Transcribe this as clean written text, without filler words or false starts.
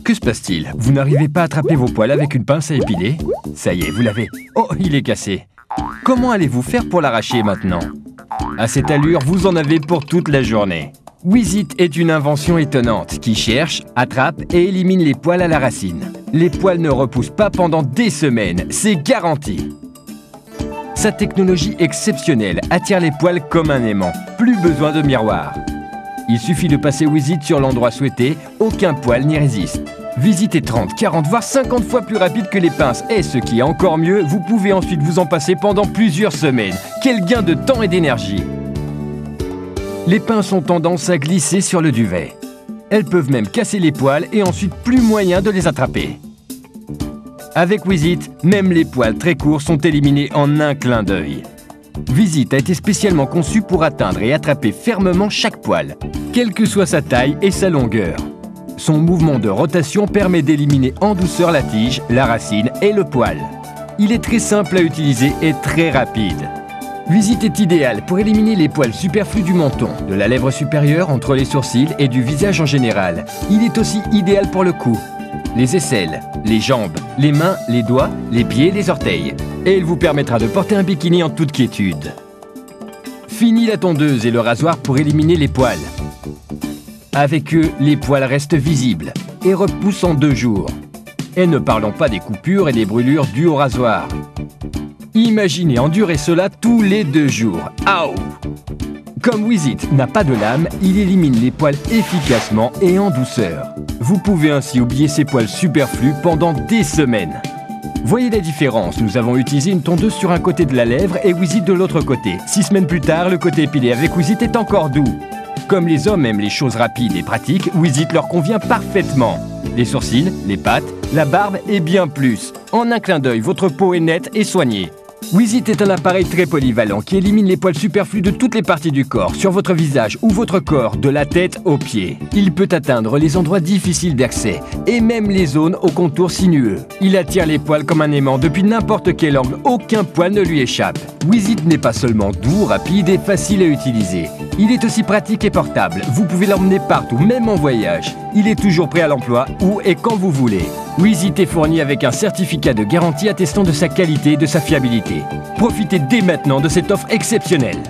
Que se passe-t-il? Vous n'arrivez pas à attraper vos poils avec une pince à épiler? Ça y est, vous l'avez. Oh, il est cassé. Comment allez-vous faire pour l'arracher maintenant? À cette allure, vous en avez pour toute la journée. Weez-It est une invention étonnante qui cherche, attrape et élimine les poils à la racine. Les poils ne repoussent pas pendant des semaines, c'est garanti. Sa technologie exceptionnelle attire les poils comme un aimant. Plus besoin de miroir. Il suffit de passer Weez-It sur l'endroit souhaité, aucun poil n'y résiste. Weez-It est 30, 40, voire 50 fois plus rapide que les pinces. Et ce qui est encore mieux, vous pouvez ensuite vous en passer pendant plusieurs semaines. Quel gain de temps et d'énergie! Les pinces ont tendance à glisser sur le duvet. Elles peuvent même casser les poils et ensuite plus moyen de les attraper. Avec Weez-It, même les poils très courts sont éliminés en un clin d'œil. Weez-It a été spécialement conçu pour atteindre et attraper fermement chaque poil, quelle que soit sa taille et sa longueur. Son mouvement de rotation permet d'éliminer en douceur la tige, la racine et le poil. Il est très simple à utiliser et très rapide. Weez-It est idéal pour éliminer les poils superflus du menton, de la lèvre supérieure, entre les sourcils et du visage en général. Il est aussi idéal pour le cou, les aisselles, les jambes, les mains, les doigts, les pieds, les orteils. Et il vous permettra de porter un bikini en toute quiétude. Fini la tondeuse et le rasoir pour éliminer les poils. Avec eux, les poils restent visibles et repoussent en 2 jours. Et ne parlons pas des coupures et des brûlures dues au rasoir. Imaginez endurer cela tous les 2 jours. Aouh! Comme Weez-It n'a pas de lame, il élimine les poils efficacement et en douceur. Vous pouvez ainsi oublier ces poils superflus pendant des semaines. Voyez la différence, nous avons utilisé une tondeuse sur un côté de la lèvre et Weez-It de l'autre côté. 6 semaines plus tard, le côté épilé avec Weez-It est encore doux. Comme les hommes aiment les choses rapides et pratiques, Weez-It leur convient parfaitement. Les sourcils, les pattes, la barbe et bien plus. En un clin d'œil, votre peau est nette et soignée. Weez-It est un appareil très polyvalent qui élimine les poils superflus de toutes les parties du corps, sur votre visage ou votre corps, de la tête aux pieds. Il peut atteindre les endroits difficiles d'accès et même les zones aux contours sinueux. Il attire les poils comme un aimant depuis n'importe quel angle, aucun poil ne lui échappe. Weez-It n'est pas seulement doux, rapide et facile à utiliser. Il est aussi pratique et portable. Vous pouvez l'emmener partout, même en voyage. Il est toujours prêt à l'emploi, où et quand vous voulez. Weez-It est fourni avec un certificat de garantie attestant de sa qualité et de sa fiabilité. Profitez dès maintenant de cette offre exceptionnelle.